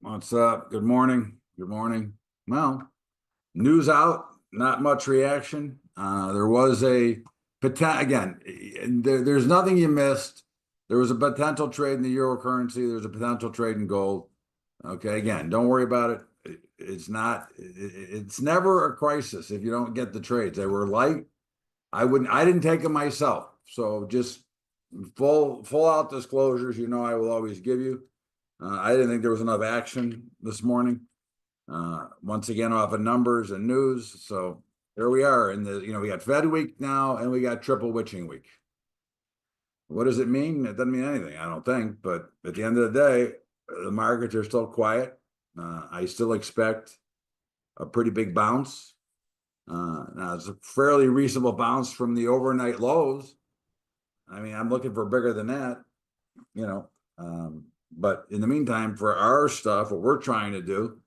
What's up? Good morning. Good morning. Well, news out, not much reaction. There was a potential, again, there's nothing you missed. There was a potential trade in the euro currency. There's a potential trade in gold. Okay, again, don't worry about it. It's never a crisis if you don't get the trades. They were light. I didn't take them myself. So just full out disclosures, I will always give you. I didn't think there was enough action this morning. Once again, off of numbers and news. So here we are we got Fed week now and we got triple witching week. What does it mean? It doesn't mean anything, I don't think. But at the end of the day, the markets are still quiet. I still expect a pretty big bounce. Now it's a fairly reasonable bounce from the overnight lows. I mean, I'm looking for bigger than that, but in the meantime, for our stuff, what we're trying to do,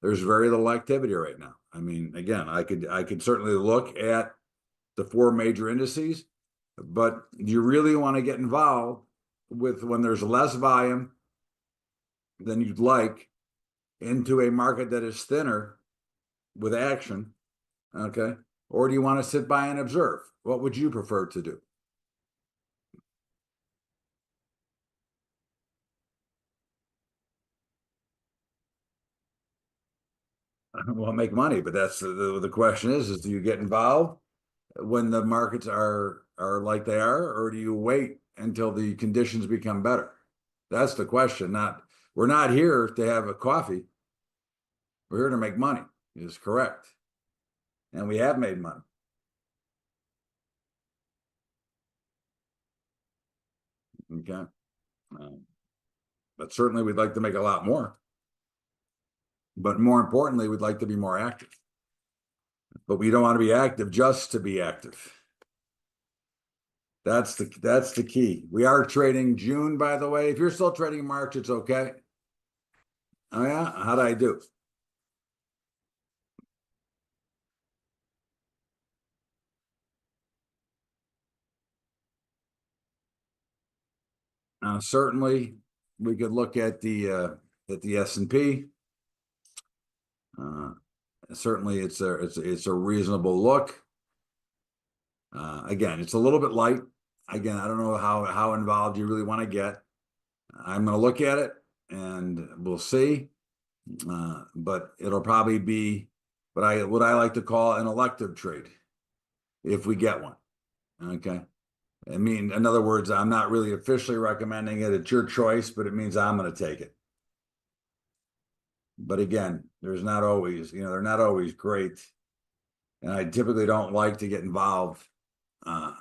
there's very little activity right now. I mean, again, I could certainly look at the four major indices, but you really want to get involved with when there's less volume than you'd like into a market that is thinner with action, okay? Or do you want to sit by and observe? What would you prefer to do? Well, make money, but that's the question is do you get involved when the markets are like they are, or do you wait until the conditions become better? That's the question. We're not here to have a coffee. We're here to make money, is correct. And we have made money. Okay. But certainly we'd like to make a lot more. But more importantly, we'd like to be more active. But we don't want to be active just to be active. That's the key. We are trading June, by the way. If you're still trading March, it's okay. Oh yeah? How'd I do? Certainly, we could look at the S&P. Certainly, it's a reasonable look. Again, it's a little bit light. Again, I don't know how involved you really want to get. I'm going to look at it and we'll see. But it'll probably be what I like to call an elective trade if we get one. Okay. I mean, in other words, I'm not really officially recommending it. It's your choice, but it means I'm going to take it. But again, they're not always great. And I typically don't like to get involved. So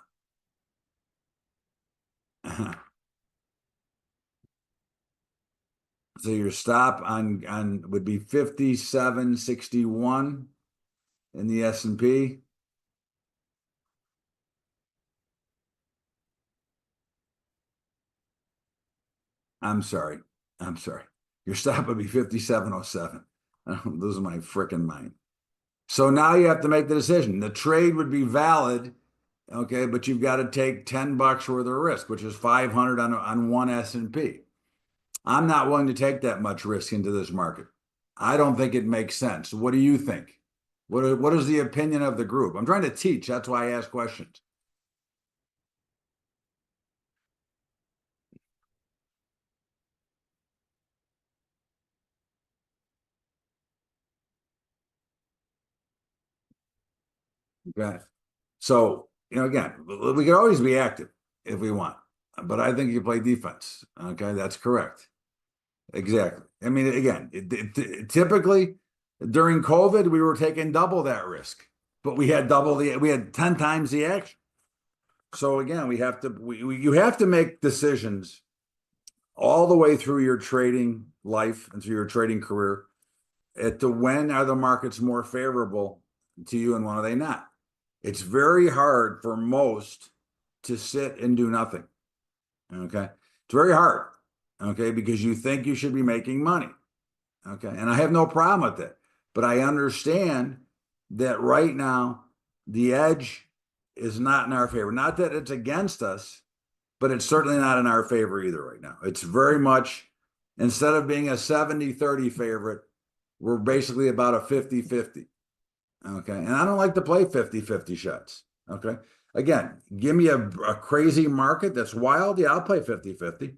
your stop on would be 57.61 in the S&P. I'm sorry. Your stop would be 57.07. I'm losing my freaking mind. So now you have to make the decision. The trade would be valid, okay, but you've got to take $10 worth of risk, which is 500 on one S&P. I'm not willing to take that much risk into this market. I don't think it makes sense. What do you think? What is the opinion of the group? I'm trying to teach. That's why I ask questions. Okay. So, again, we could always be active if we want, but I think you play defense. Okay, that's correct. Exactly. I mean, again, typically during COVID, we were taking double that risk, but we had 10 times the action. So again, you have to make decisions all the way through your trading life and through your trading career at to when are the markets more favorable to you and when are they not. It's very hard for most to sit and do nothing. Okay. It's very hard. Okay. Because you think you should be making money. Okay. And I have no problem with it, but I understand that right now the edge is not in our favor. Not that it's against us, but it's certainly not in our favor either right now. It's very much, Instead of being a 70-30 favorite, we're basically about a 50-50. Okay. And I don't like to play 50-50 shots. Okay. Again, give me a crazy market that's wild. Yeah, I'll play 50-50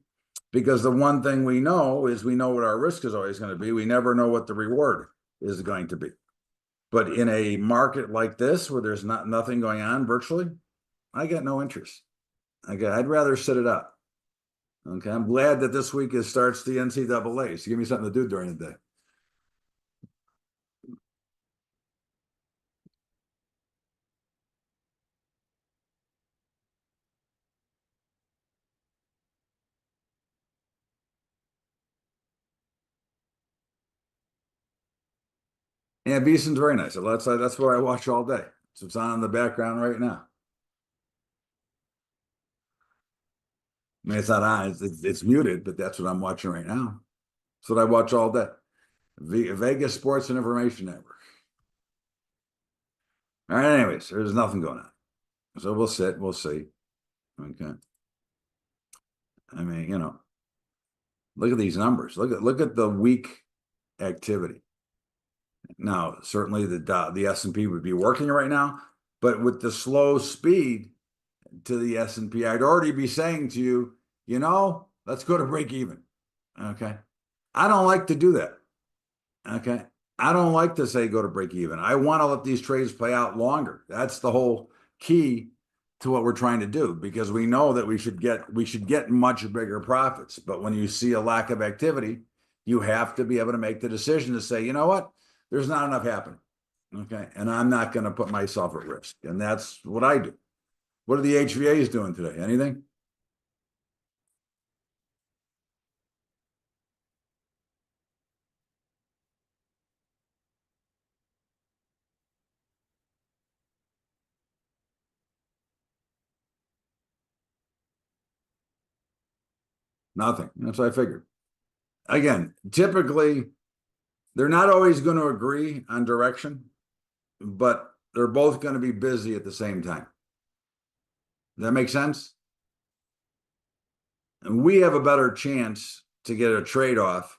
because the one thing we know is we know what our risk is always going to be. We never know what the reward is going to be. But in a market like this where there's nothing going on virtually, I got no interest. I'd rather sit it out. Okay. I'm glad that this week starts the NCAA. So give me something to do during the day. Yeah, Beeson's very nice. That's what I watch all day. So it's on in the background right now. I mean, it's not on, it's muted, but that's what I'm watching right now. That's what I watch all day. Vegas Sports and Information Network. All right, anyways, there's nothing going on. So we'll see. Okay. I mean, look at these numbers. Look at the week activity. Now, certainly the S&P would be working right now, but with the slow speed to the S&P, I'd already be saying to you, let's go to break even. Okay. I don't like to do that. Okay. I don't like to say go to break even. I want to let these trades play out longer. That's the whole key to what we're trying to do because we know that we should get much bigger profits. But when you see a lack of activity, you have to be able to make the decision to say, you know what? There's not enough happening. Okay. And I'm not going to put myself at risk. And that's what I do. What are the HVAs doing today? Anything? Nothing. That's what I figured. Again, typically, they're not always going to agree on direction, but they're both going to be busy at the same time. Does that make sense? And we have a better chance to get a trade off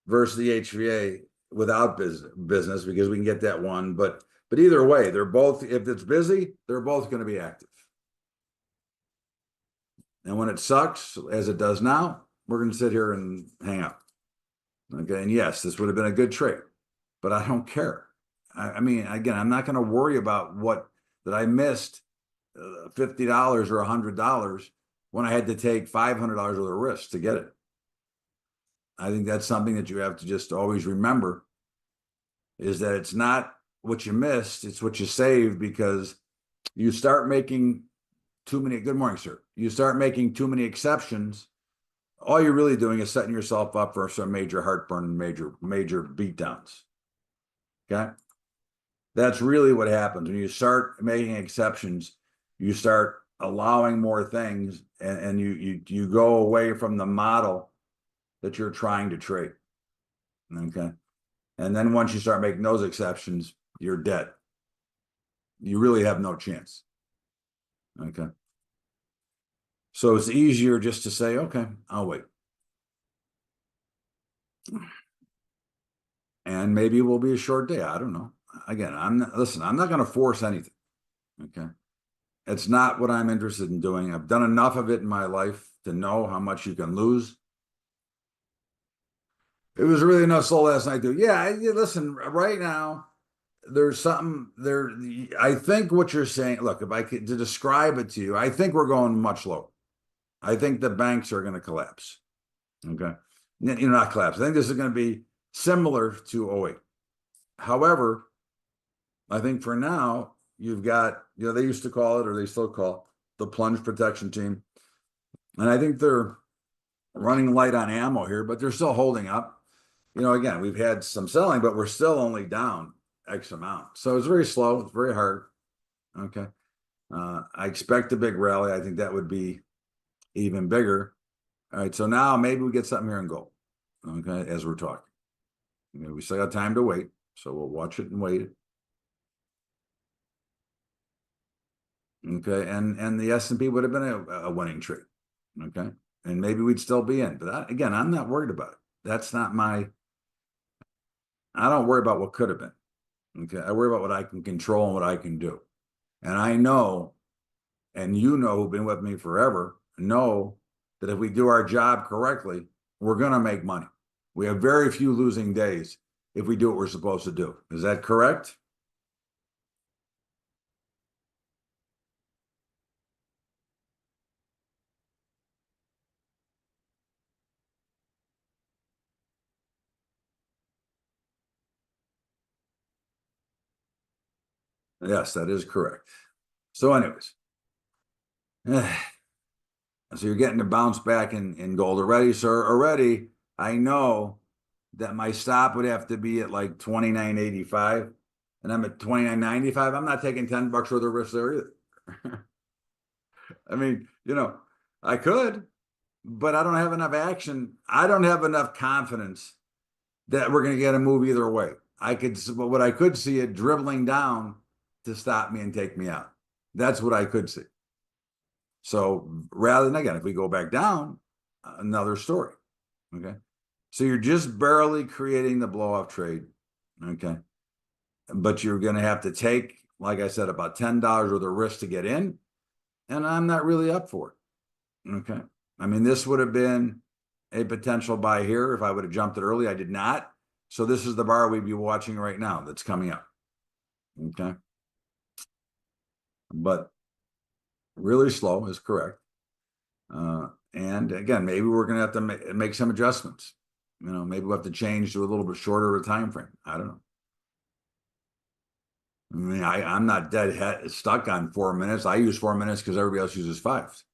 versus the HVA without business because we can get that one. But either way, they're both, if it's busy, they're both going to be active. And when it sucks, as it does now, we're going to sit here and hang out. Okay. And yes, this would have been a good trade, but I don't care. I mean, again, I'm not going to worry about that I missed $50 or $100 when I had to take $500 worth of risk to get it. I think that's something that you have to just always remember is that it's not what you missed, it's what you saved because you start making too many, good morning, sir. You start making too many exceptions. All you're really doing is setting yourself up for some major heartburn and major beatdowns. Okay. That's really what happens when you start making exceptions. You start allowing more things, and you go away from the model that you're trying to trade. Okay, and then once you start making those exceptions, you're dead. You really have no chance. Okay, so it's easier just to say, okay, I'll wait, and maybe it will be a short day. I don't know. Again, I'm not going to force anything. Okay. It's not what I'm interested in doing. I've done enough of it in my life to know how much you can lose. It was really no soul last night, dude. Yeah, listen, right now, there's something there. I think what you're saying, look, if I could to describe it to you, I think we're going much lower. I think the banks are going to collapse. Okay. Not collapse. I think this is going to be similar to '08. However, I think for now, you've got, they used to call it, or they still call the plunge protection team. And I think they're running light on ammo here, but they're still holding up. Again, we've had some selling, but we're still only down X amount. So it's very slow. It's very hard. Okay. I expect a big rally. I think that would be even bigger. All right. So now maybe we get something here in gold. Okay. As we're talking, we still got time to wait. So we'll watch it and wait. Okay. And the S&P would have been a winning trade. Okay. And maybe we'd still be in. But again, I'm not worried about it. That's not I don't worry about what could have been. Okay. I worry about what I can control and what I can do. And I know, and you know, who've been with me forever, know that if we do our job correctly, we're going to make money. We have very few losing days if we do what we're supposed to do. Is that correct? Yes, that is correct. So, anyways, so you're getting to bounce back in gold already. So already I know that my stop would have to be at like 29.85 and I'm at 29.95. I'm not taking $10 worth of risk there either. I mean, I could, but I don't have enough action. I don't have enough confidence that we're going to get a move either way. But what I could see it dribbling down to stop me and take me out. That's what I could see. So rather than, again, if we go back down, another story. Okay. So you're just barely creating the blow off trade. Okay. But you're going to have to take, like I said, about $10 worth of risk to get in. And I'm not really up for it. Okay. I mean, this would have been a potential buy here if I would have jumped it early. I did not. So this is the bar we'd be watching right now that's coming up. Okay. But really slow is correct. And again, maybe we're going to have to make some adjustments. Maybe we'll have to change to a little bit shorter of a time frame. I don't know. I mean, I'm not stuck on 4 minutes. I use 4 minutes because everybody else uses 5s.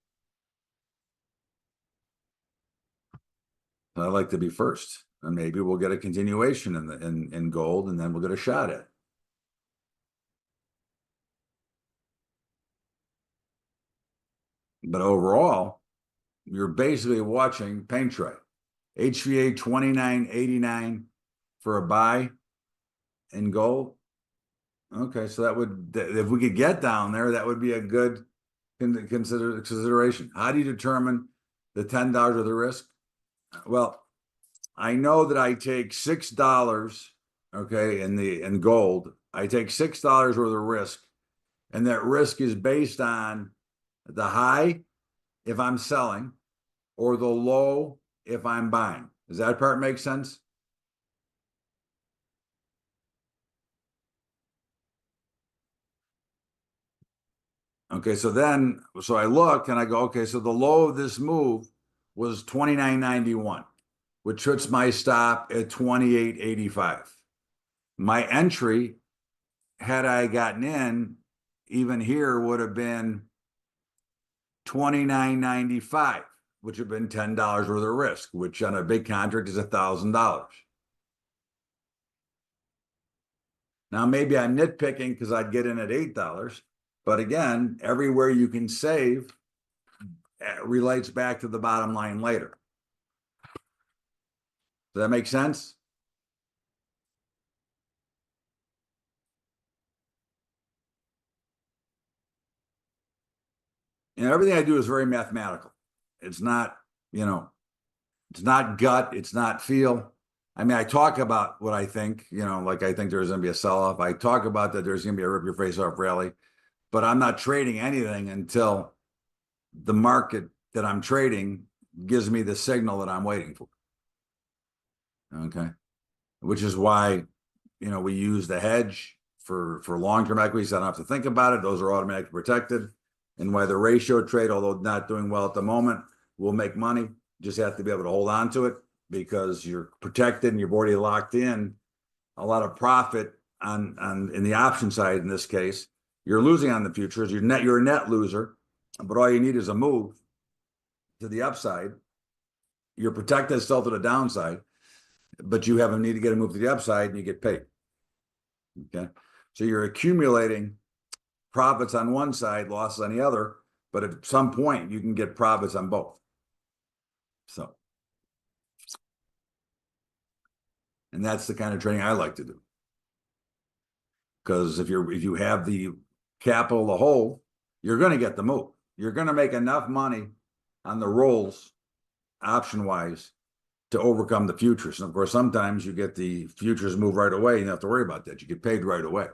So I like to be first, and maybe we'll get a continuation in gold, and then we'll get a shot at it. But overall, you're basically watching paint tray. HVA 29.89 for a buy in gold. Okay, so if we could get down there, that would be a good consideration. How do you determine the $10 of the risk? Well, I know that I take $6, okay, in gold. I take $6 worth of risk, and that risk is based on the high if I'm selling or the low if I'm buying. Does that part make sense? Okay, so I look and I go, okay, so the low of this move was 29.91, which puts my stop at 28.85. My entry, had I gotten in, even here would have been 29.95, which would have been $10 worth of risk, which on a big contract is $1,000. Now, maybe I'm nitpicking because I'd get in at $8, but again, everywhere you can save relates back to the bottom line later. Does that make sense? Everything I do is very mathematical. It's not, you know, it's not gut, it's not feel. I mean, I talk about what I think, like I think there's going to be a sell-off. I talk about that there's going to be a rip your face off rally, but I'm not trading anything until the market that I'm trading gives me the signal that I'm waiting for. Okay. Which is why, we use the hedge for long-term equities. I don't have to think about it. Those are automatically protected. And why the ratio trade, although not doing well at the moment, will make money. Just have to be able to hold on to it because you're protected and you've already locked in a lot of profit on in the option side. In this case, you're losing on the futures. You're a net loser, but all you need is a move to the upside. You're protected still to the downside, but you have a need to get a move to the upside and you get paid. Okay. So you're accumulating profits on one side, losses on the other, but at some point you can get profits on both. So, and that's the kind of trading I like to do. Because if you have the capital to hold, you're going to get the move. You're going to make enough money on the rolls, option wise, to overcome the futures. And of course, sometimes you get the futures move right away. You don't have to worry about that. You get paid right away.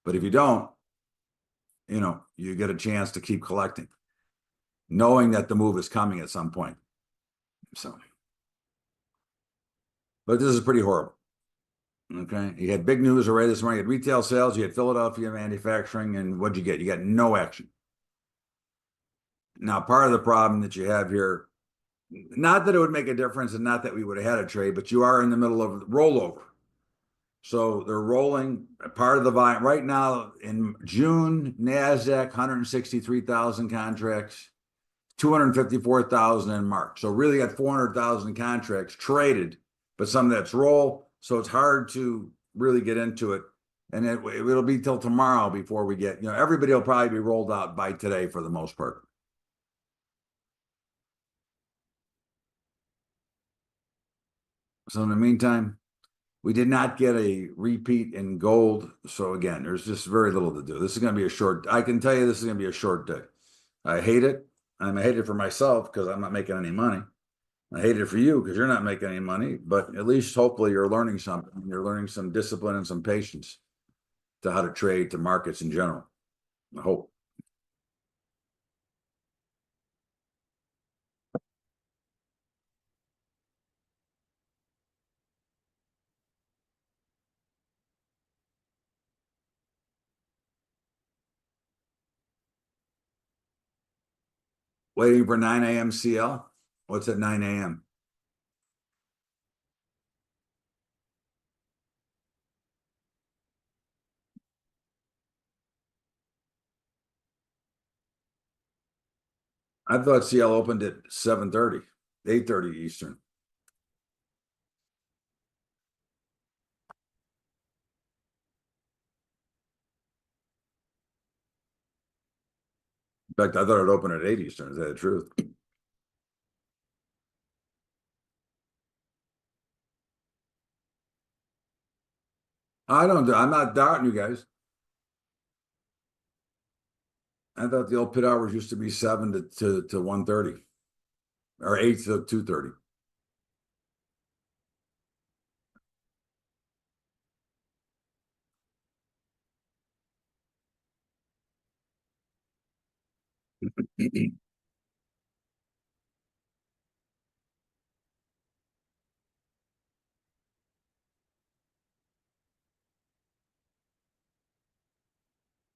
But if you don't, you get a chance to keep collecting, knowing that the move is coming at some point. So, but this is pretty horrible. Okay. You had big news already this morning. You had retail sales, you had Philadelphia manufacturing, and what'd you get? You got no action. Now, part of the problem that you have here, not that it would make a difference and not that we would have had a trade, but you are in the middle of rollover. So they're rolling part of the volume right now in June, NASDAQ, 163,000 contracts, 254,000 in March. So really got 400,000 contracts traded, but some of that's roll. So it's hard to really get into it. And it'll be till tomorrow before we get, everybody will probably be rolled out by today for the most part. So in the meantime, we did not get a repeat in gold. So again, there's just very little to do. This is going to be I can tell you this is going to be a short day. I hate it. I hate it for myself because I'm not making any money. I hate it for you because you're not making any money, but at least hopefully you're learning something. You're learning some discipline and some patience to how to trade to markets in general. I hope. Waiting for 9 a.m. CL. What's at 9 a.m.? I thought CL opened at 7:30, 8:30 Eastern. In fact, I thought it opened at 8 Eastern. Is that the truth? I'm not doubting you guys. I thought the old pit hours used to be 7 to 1:30 or 8 to 2:30.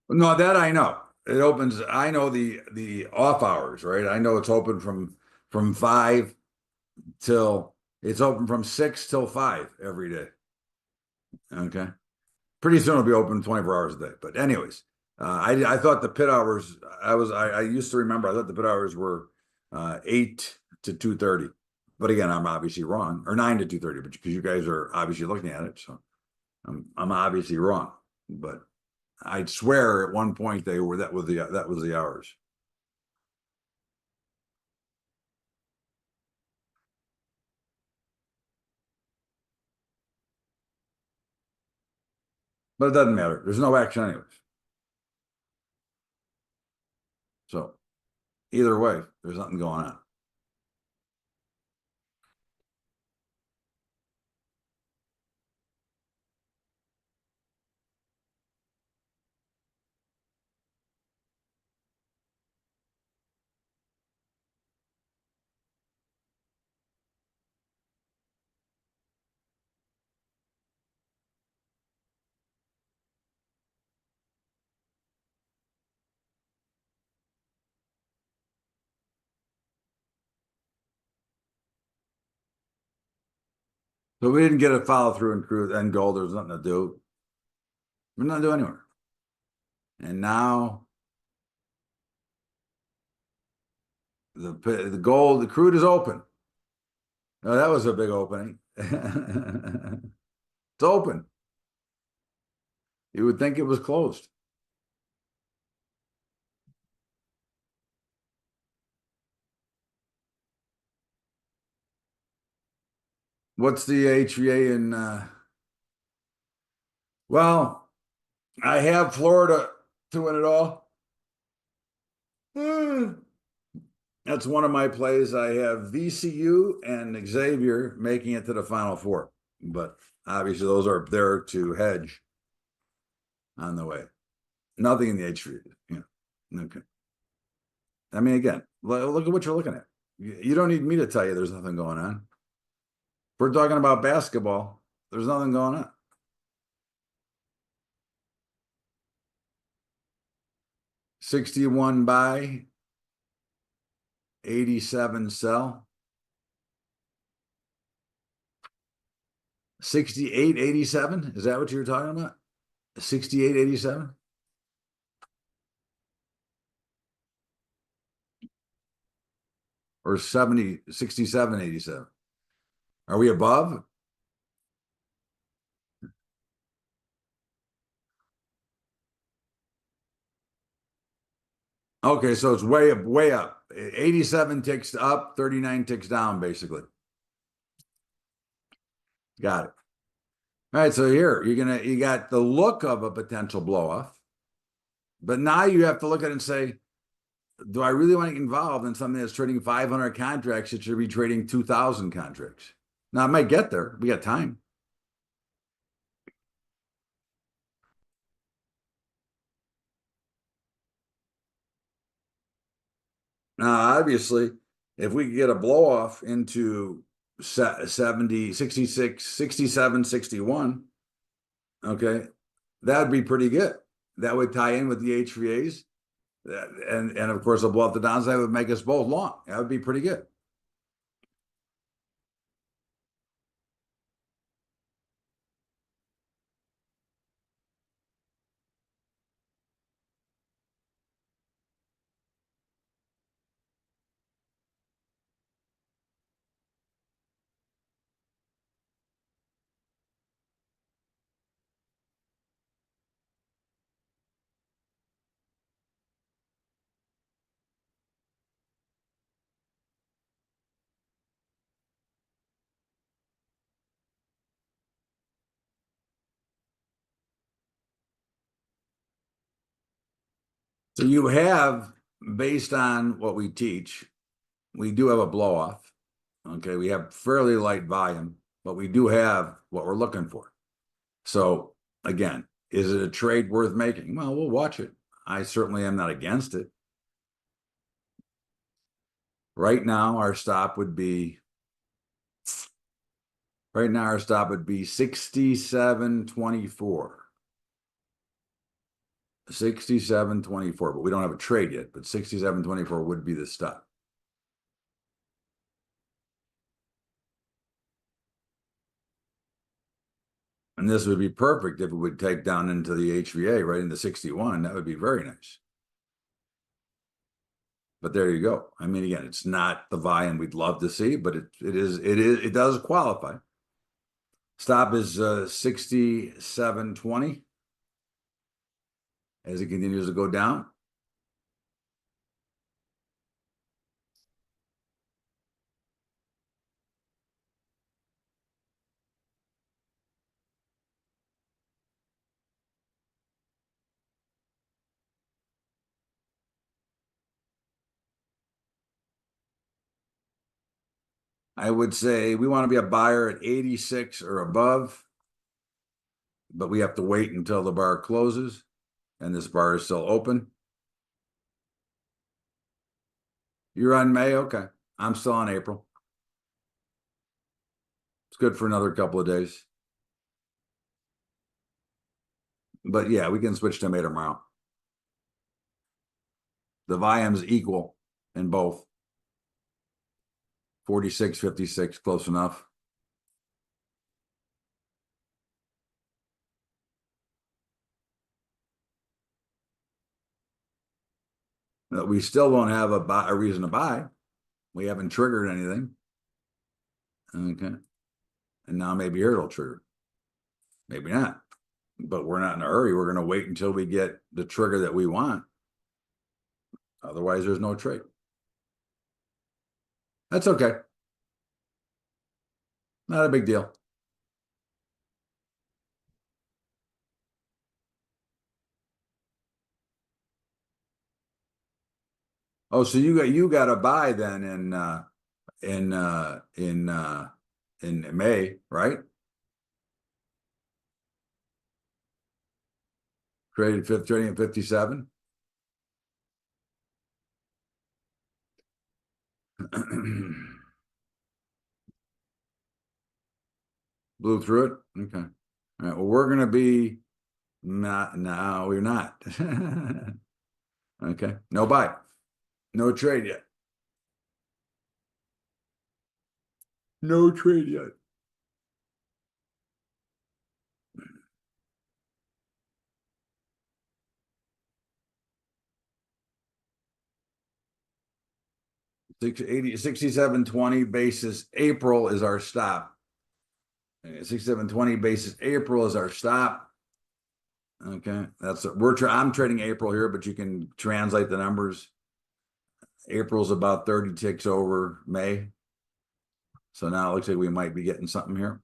No, that I know. It opens. I know the off hours, right? I know it's open from 5 till it's open from 6 till 5 every day. Okay. Pretty soon it'll be open 24 hours a day. But anyways, I thought the pit hours. I used to remember. I thought the pit hours were 8 to 2:30. But again, I'm obviously wrong. Or 9 to 2:30. But because you guys are obviously looking at it, so I'm obviously wrong. But I'd swear at one point they were that was the hours. But it doesn't matter. There's no action anyways. So either way, there's nothing going on. So we didn't get a follow through in crude and gold. There's nothing to do. We're not doing anywhere. And now the crude is open. Oh, that was a big opening. It's open. You would think it was closed. What's the HVA in well, I have Florida to win it all. That's one of my plays. I have VCU and Xavier making it to the Final Four, but obviously those are there to hedge on the way. Nothing in the H3. Yeah. Okay. I mean, again, look at what you're looking at. You don't need me to tell you there's nothing going on. If we're talking about basketball, there's nothing going on. 61 buy, 87 sell, 68.87. Is that what you were talking about? 68.87 or 67.87? Are we above? Okay, so it's way up, way up. 87 ticks up, 39 ticks down, basically. Got it. All right, so here you got the look of a potential blow off, but now you have to look at it and say, do I really want to get involved in something that's trading 500 contracts that should be trading 2,000 contracts? Now, I might get there. We got time. Now, obviously, if we could get a blow off into 70, 66, 67, 61, okay, that would be pretty good. That would tie in with the H3As. And of course, a blow off the downside would make us both long. That would be pretty good. So you have, based on what we teach, we do have a blow off. Okay, we have fairly light volume, but we do have what we're looking for. So again, is it a trade worth making? Well, we'll watch it. I certainly am not against it. Right now, our stop would be 67.24. 67.24, but we don't have a trade yet, but 67.24 would be the stop. And this would be perfect if it would take down into the HVA right into 61. That would be very nice. But there you go. I mean, again, it's not the volume we'd love to see, but it does qualify. Stop is 67.20 as it continues to go down. I would say we want to be a buyer at 86 or above, but we have to wait until the bar closes, and this bar is still open. You're on May? Okay. I'm still on April. It's good for another couple of days. But yeah, we can switch to May tomorrow. The volume's equal in both. 46, 56, close enough. We still don't have a reason to buy. We haven't triggered anything. Okay. And now maybe here it'll trigger. Maybe not. But we're not in a hurry. We're going to wait until we get the trigger that we want. Otherwise, there's no trade. That's okay. Not a big deal. Oh, so you got a buy then in May, right? Trading at 57. Blew through it. Okay. All right. Well, we're gonna be not. No, we're not. Okay. No buy. No trade yet. No trade yet. 67.20 basis April is our stop. 67.20 basis April is our stop. Okay, I'm trading April here, but you can translate the numbers. April's about 30 ticks over May. So now it looks like we might be getting something here.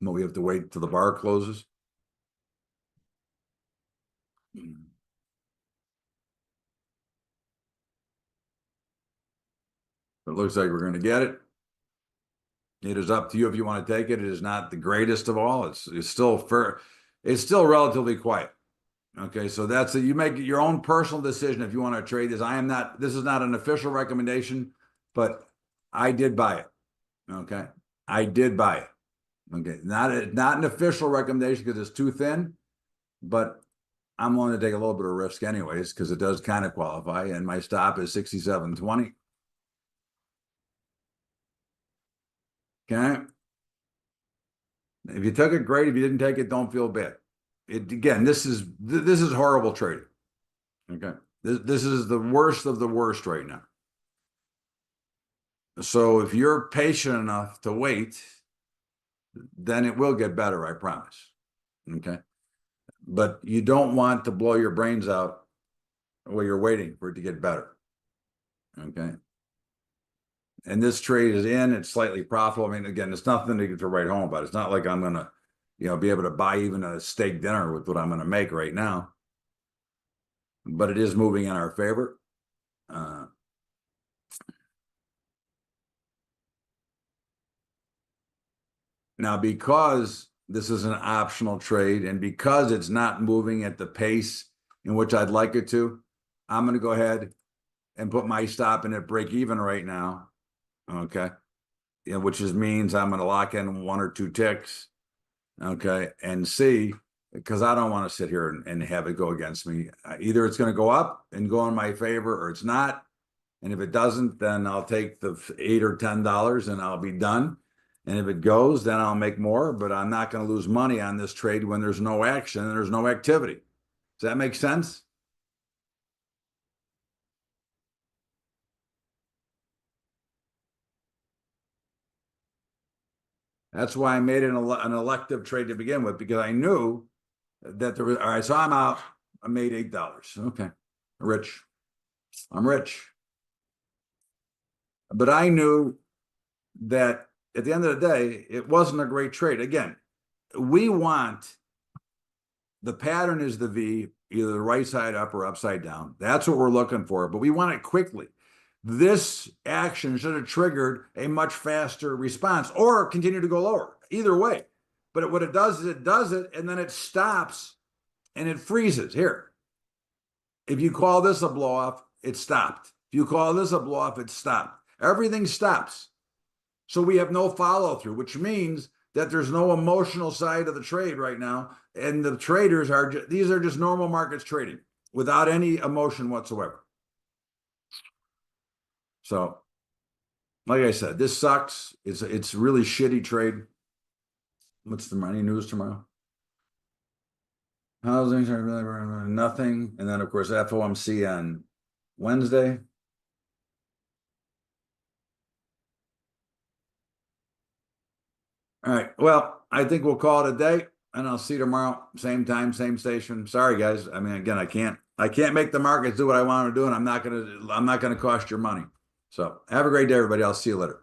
But we have to wait till the bar closes. It looks like we're going to get it. It is up to you if you want to take it. It is not the greatest of all. It's still fair. It's still relatively quiet. Okay, so that's it. You make your own personal decision if you want to trade this. This is not an official recommendation, but I did buy it. Okay, I did buy it. Okay, not an official recommendation because it's too thin, but I'm willing to take a little bit of risk anyways because it does kind of qualify, and my stop is 67.20. Okay. If you took it, great. If you didn't take it, don't feel bad. Again, this is horrible trading. Okay. This is the worst of the worst right now. So if you're patient enough to wait, then it will get better, I promise. Okay. But you don't want to blow your brains out while you're waiting for it to get better. Okay. And this trade is in, it's slightly profitable. I mean, again, it's nothing to write home about. It's not like I'm gonna, be able to buy even a steak dinner with what I'm gonna make right now. But it is moving in our favor. Now, because this is an optional trade and because it's not moving at the pace in which I'd like it to, I'm going to go ahead and put my stop in at break even right now. Okay. Which means I'm going to lock in 1 or 2 ticks. Okay. And see, because I don't want to sit here and have it go against me. Either it's going to go up and go in my favor or it's not. And if it doesn't, then I'll take the $8 or $10 and I'll be done. And if it goes, then I'll make more, but I'm not going to lose money on this trade when there's no action and there's no activity. Does that make sense? That's why I made an elective trade to begin with, because I knew that there was, all right, so I'm out. I made $8. Okay. Rich. I'm rich. But I knew that at the end of the day, it wasn't a great trade. Again, we want the pattern is the V, either the right side up or upside down. That's what we're looking for, but we want it quickly. This action should have triggered a much faster response or continue to go lower, either way. But what it does is it does it and then it stops and it freezes. Here, if you call this a blow off, it stopped. If you call this a blow off, it stopped. Everything stops. So we have no follow through, which means that there's no emotional side of the trade right now. And the traders these are just normal markets trading without any emotion whatsoever. So, like I said, this sucks. It's really shitty trade. What's the money news tomorrow? Housing, nothing. And then, of course, FOMC on Wednesday. All right. Well, I think we'll call it a day, and I'll see you tomorrow, same time, same station. Sorry, guys. I mean, again, I can't make the markets do what I want to do, and I'm not gonna cost your money. So have a great day, everybody. I'll see you later.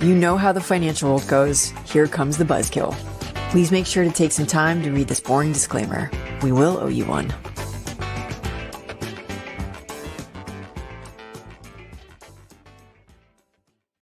You know how the financial world goes. Here comes the buzzkill. Please make sure to take some time to read this boring disclaimer. We will owe you one.